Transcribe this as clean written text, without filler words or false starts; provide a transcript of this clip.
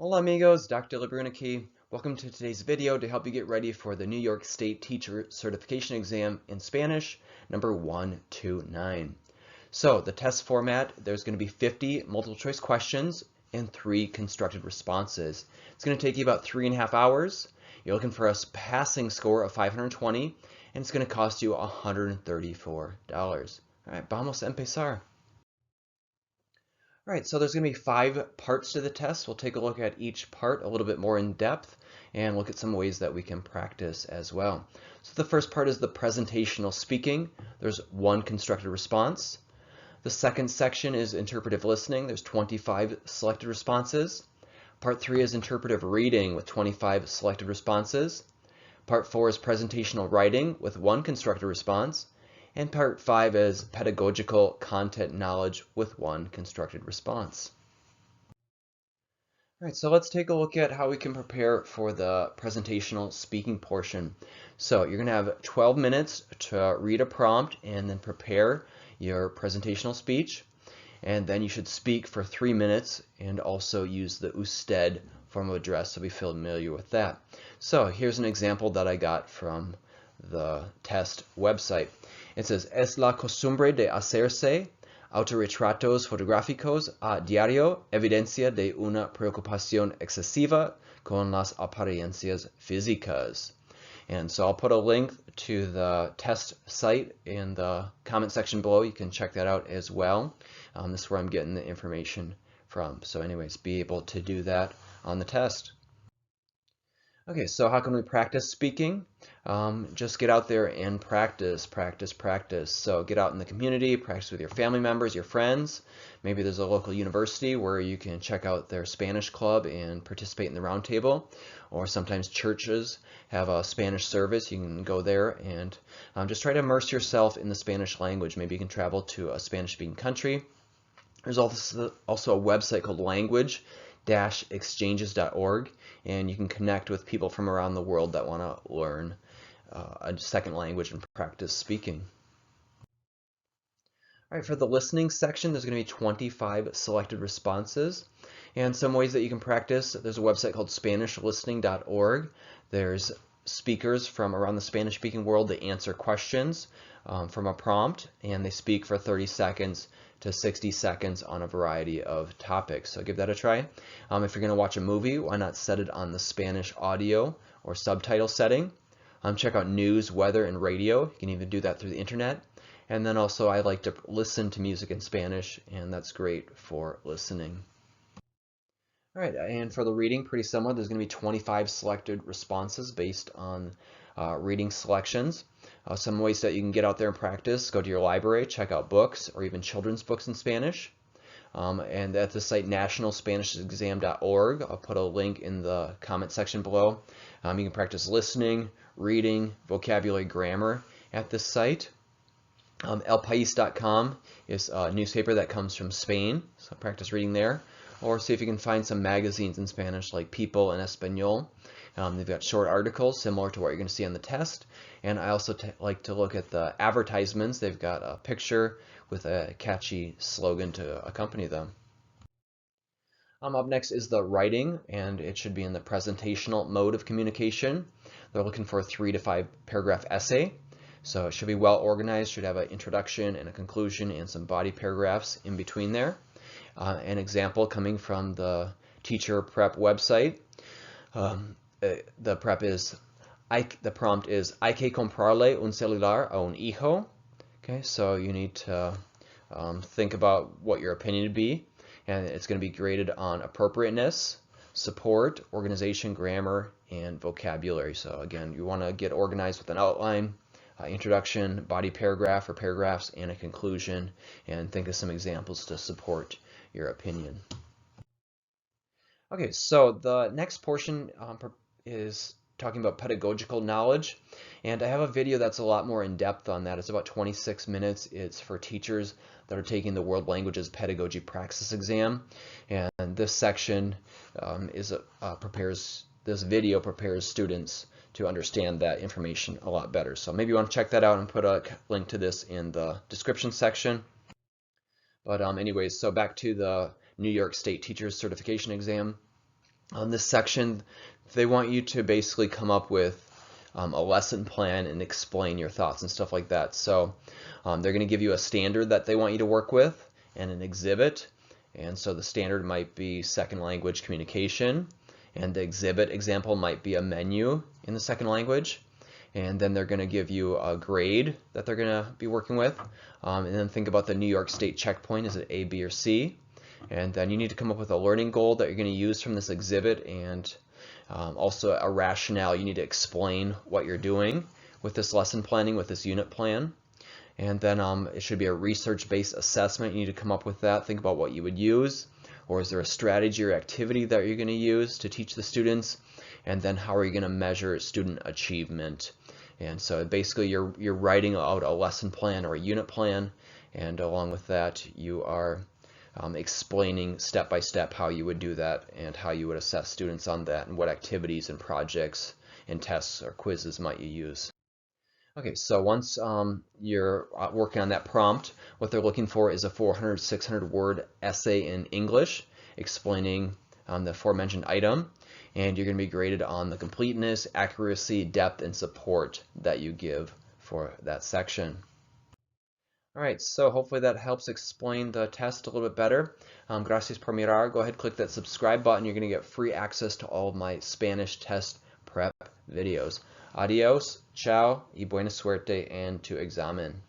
Hola amigos, Dr. Labrunicky. Welcome to today's video to help you get ready for the New York State Teacher Certification Exam in Spanish, number 129. So the test format, there's going to be 50 multiple choice questions and 3 constructed responses. It's going to take you about 3.5 hours. You're looking for a passing score of 520, and it's going to cost you $134. All right, vamos a empezar. All right, so there's going to be 5 parts to the test. We'll take a look at each part a little bit more in depth and look at some ways that we can practice as well. So the first part is the presentational speaking. There's 1 constructed response. The second section is interpretive listening. There's 25 selected responses. Part 3 is interpretive reading with 25 selected responses. Part 4 is presentational writing with 1 constructed response. And part 5 is pedagogical content knowledge with 1 constructed response. All right, so let's take a look at how we can prepare for the presentational speaking portion. So you're going to have 12 minutes to read a prompt and then prepare your presentational speech. And then you should speak for 3 minutes and also use the usted form of address, so be familiar with that. So here's an example that I got from the test website. It says, es la costumbre de hacerse autorretratos fotográficos a diario evidencia de una preocupación excesiva con las apariencias físicas. And so I'll put a link to the test site in the comment section below. You can check that out as well. This is where I'm getting the information from. So anyways, be able to do that on the test. Okay, so how can we practice speaking? Just get out there and practice. So get out in the community, practice with your family members, your friends. Maybe there's a local university where you can check out their Spanish club and participate in the round table. Or sometimes churches have a Spanish service. You can go there and just try to immerse yourself in the Spanish language. Maybe you can travel to a Spanish-speaking country. There's also a website called language-exchanges.org, and you can connect with people from around the world that want to learn a second language and practice speaking. All right, for the listening section, there's going to be 25 selected responses. And some ways that you can practice, there's a website called SpanishListening.org. There's speakers from around the Spanish-speaking world that answer questions from a prompt, and they speak for 30 seconds to 60 seconds on a variety of topics. So give that a try. If you're going to watch a movie, why not set it on the Spanish audio or subtitle setting? Check out news, weather, and radio. You can even do that through the internet. And then also I like to listen to music in Spanish, and that's great for listening. All right, and for the reading, pretty similar. There's going to be 25 selected responses based on reading selections. Some ways that you can get out there and practice: go to your library, check out books or even children's books in Spanish. And at the site nationalspanishexam.org, I'll put a link in the comment section below. You can practice listening, reading, vocabulary, grammar at this site. elpais.com is a newspaper that comes from Spain, so practice reading there. Or see if you can find some magazines in Spanish like People and Español. They've got short articles similar to what you're going to see on the test. And I also like to look at the advertisements. They've got a picture with a catchy slogan to accompany them. Up next is the writing, and it should be in the presentational mode of communication. They're looking for a 3 to 5 paragraph essay. So it should be well organized, should have an introduction and a conclusion and some body paragraphs in between there. An example coming from the teacher prep website. The prompt is, hay que comprarle un celular a un hijo. Okay, so you need to think about what your opinion would be, and it's going to be graded on appropriateness, support, organization, grammar, and vocabulary. So again, you want to get organized with an outline, introduction, body paragraph or paragraphs, and a conclusion, and think of some examples to support your opinion. Okay, so the next portion is talking about pedagogical knowledge, and I have a video that's a lot more in depth on that. It's about 26 minutes. It's for teachers that are taking the World Languages Pedagogy Praxis exam, and this section this video prepares students to understand that information a lot better. So maybe you want to check that out and put a link to this in the description section. But anyways, so back to the New York State Teachers Certification Exam. On this section, they want you to basically come up with a lesson plan and explain your thoughts and stuff like that. So they're going to give you a standard that they want you to work with and an exhibit. And so the standard might be second language communication, and the exhibit example might be a menu in the second language. And then they're going to give you a grade that they're going to be working with. And then think about the New York State checkpoint. Is it A, B, or C? And then you need to come up with a learning goal that you're going to use from this exhibit, and also a rationale. You need to explain what you're doing with this lesson planning, with this unit plan. And then it should be a research-based assessment. You need to come up with that. Think about what you would use, or is there a strategy or activity that you're going to use to teach the students? And then how are you going to measure student achievement? And so basically you're writing out a lesson plan or a unit plan, and along with that you are explaining step by step how you would do that and how you would assess students on that, and what activities and projects and tests or quizzes might you use. Okay, so once you're working on that prompt, what they're looking for is a 400-600 word essay in English explaining the aforementioned item, and you're going to be graded on the completeness, accuracy, depth, and support that you give for that section. All right, so hopefully that helps explain the test a little bit better. Gracias por mirar. Go ahead, click that subscribe button. You're going to get free access to all of my Spanish test prep videos. Adios, ciao, y buena suerte, and to examen.